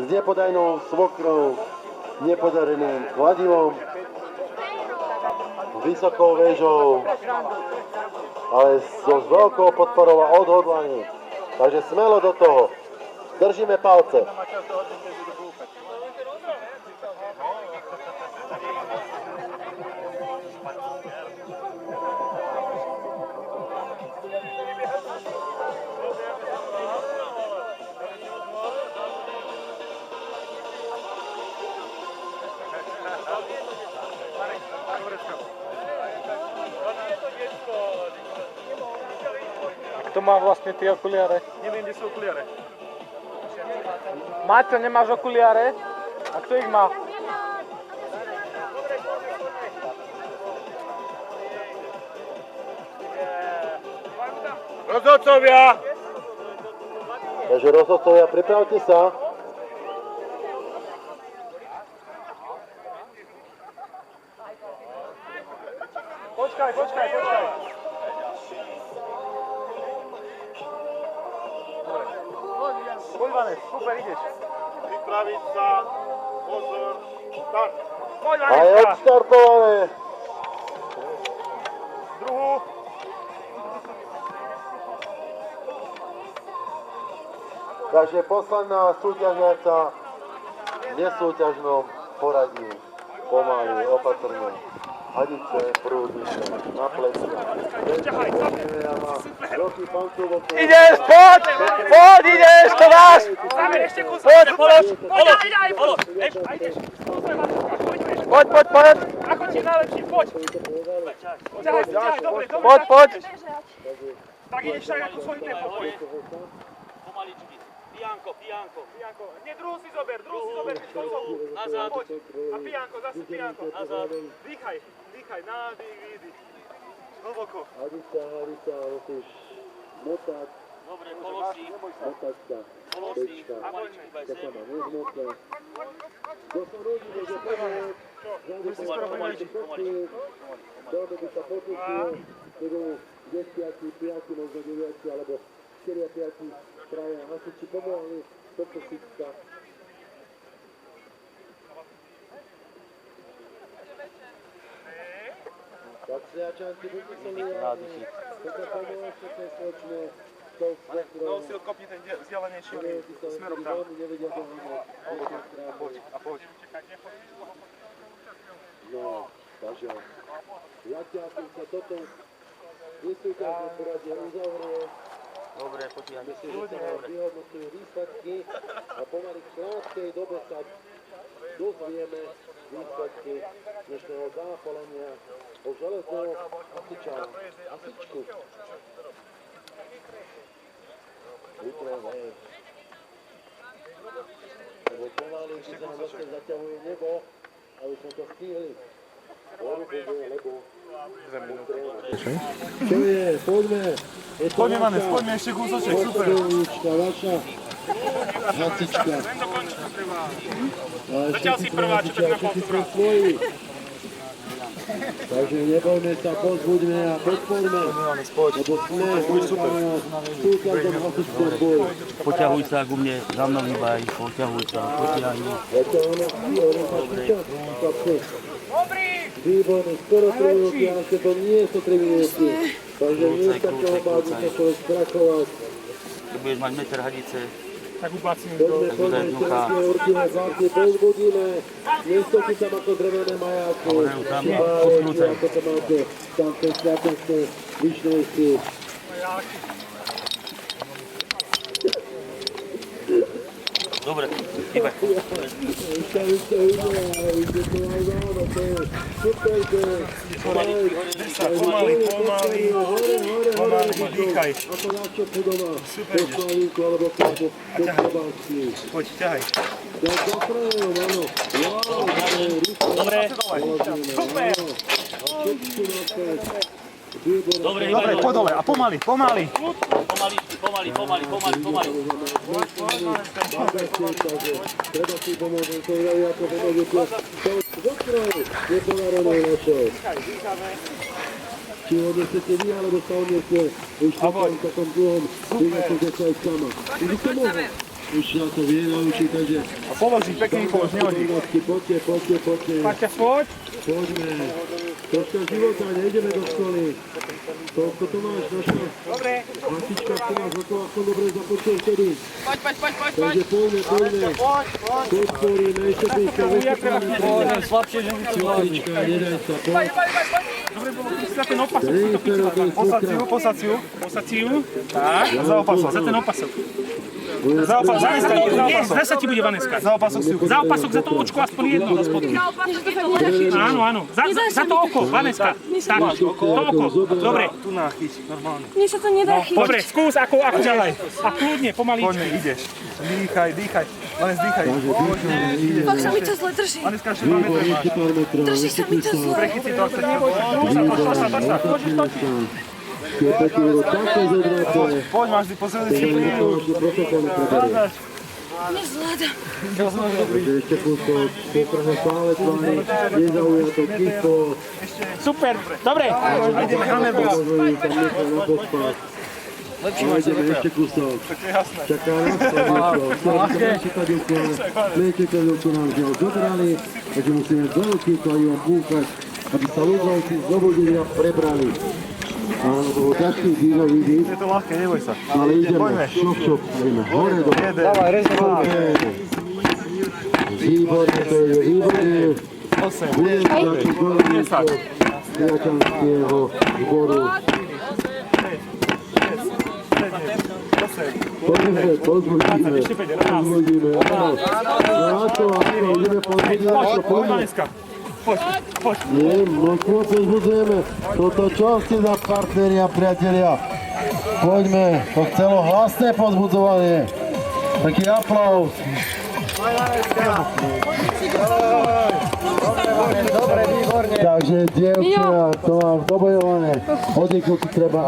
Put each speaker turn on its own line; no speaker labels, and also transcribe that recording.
S nepodajnou svokrou, nepodareným kladivom, vysokou väžou, ale so veľkou podporou a odhodlaním. Takže smelo do toho. Držíme palce.
Kto má vlastne tie okuliare?
Neviem, kde sú okuliare.
Maťo, nemáš okuliare? A kto ich má?
Rozhodcovia!
Takže rozhodcovia, pripravte sa.
Počkaj. Poď, Vanec, super, ideš. Pripraviť sa, pozor, start. Poď,
A je
Vanecka.
odštartované.
Druhú.
Takže posledná súťažňaca v nesúťažnom poradí. Pomaly, opatrne. Hadice, prúdnice, na plecia.
Ideš, poď, ideš, to dáš! Poď, poď!
Ako ti je najlepší, poď! Ťahaj, dobre.
Poď!
Tak ideš tak ako svoj tempo, poď. Pomaličky. Pijanko. Nie, druhú si zober. Nazad. A pijanko, zase pijanko. Nazad. Dýchaj, nádych, výdych. Hlboko.
Hadica, musíš motať.
Dobre, položí.
Motať sa. Pečka. To sa má nezmotné. To sa rodí, že pomaličky. Dobre by sa potešil, budú 10, 5, možno 9, alebo 4 a 5 traja hasiči pomohli pokusiť sa. Tak sliačanci, buďte sa vyjadri. Toto pomôžte sa spoločne s tou svokrou.
Nosil, kopni ten vzdialenejší smerom tam.
Nevedia doháňať.
Poď.
No, takže Jaťákom sa toto vysúťažné poradie uzavrie.
Dobre, potiahne.
Myslím, že sa nám vyhodnocujú výsledky a pomaly v krátkej dobe sa dozvieme výsledky dnešného zápalenia o železného hasičku. Vytrojné. Lebo pomaly, že sa nám zase zaťahuje nebo, aby sme to stihli. Lebo čo je? Poďme.
Poďme, Vanec, poďme ešte kúsoček, super.
Vaša hasička.
Zatiaľ si prvá, čo tak na palcu.
Takže nebojme sa, pozbuďme a podporme, lebo sme súťažom hasičkom boj.
Poťahuj sa ku mne, za mnou hýbaj, poťahuj sa, potiahni.
Výborné, skoro 3 minúty, ale to nie sú 3 minúty. Takže nie sa čoho báť, sa človek strachovať.
Keď budeš mať meter hadice,
Tak uplácím
Poďme, určite vážne pozbudíme. Nestočí tam ako drevené majáky. Šibáreči, ako to máte tam v tej sviatočnej vyšnejsi.
dobre, hýbaj.
Pomaly, dýchaj. Super ideš. Poď, ťahaj. Dobre. Super.
Dobre,
Dobre, poď dole a pomaly.
Pomaly.
Treba si pomôcť, to je ako pomôžete. Zokroj je povarené našou. Či odnesete vy, alebo sa odnesie už v takom druhom, vynesete sa aj sama. Idete môžem. už sa to vie naučiť, takže...
A položí, pekne ich položí, nehodí.
Poďte.
Paťa, poď.
Poďme. Troška života, nejdeme do školy. Toľko to máš, naša Matička, ty máš za to, ako dobre započul vtedy.
Poď.
Takže poďme. Podporíme, ešte píska,
Slabšie, že mi
Petrička, nedaj sa, poď.
Dobre, bolo by si za ten opasok.
Posaď si ju. Tak, za opasok.
Za ten opasok.
Za opasok.
Nie, zase ti bude Vaneska.
Za opasok si ju.
Za opasok, za to očko, aspoň jedno. Áno. Za to oko, Vaneska. Tak, to oko. Dobre.
Tu nachyť, normálne.
Mne sa to nedá chytiť.
Dobre, skús, ako ďalej. A kľudne, pomaličky.
Poďme, ideš. Dýchaj. Vanes, dýchaj.
Fakt sa mi to zle drží.
Vaneska, ešte 2 metre máš.
Drží sa mi to zle.
Prechyť si to, ak sa neboj. Poď, máš ty posledný disciplínu.
Nezvládam.
Ešte kúsok, poprvé stále tvári, nezaujato, ticho.
Super, dobre.
Ideme Hanebo.
Považujú tam nechal na pospať. Ideme ešte kúsok. Čaká nás to niečo. Mečekadilku nám z neho zobrali, takže musíme veľký kladivom púchať, aby sa ľudovci zobudili a prebrali. Áno, to bol ťažký dízový dých,
Je to ľahké, neboj sa.
ale ideme, šok, ideme hore do...
Dávaj, rezervár.
Výborne, to je výborne.
8.
Budem taký kolegníkov Piačanského zboru. Pozbudíme. Áno. Na to, ideme pozbudiť.
Poď, Vaneska. Poď.
Nie, množstvo pozbudzujeme. Toto čo ste za partneri a priatelia? Poďme, to chcelo hlasné pozbudzovanie. Taký aplauz. Takže dievčina, to mám dobojované. Oddychnúť treba.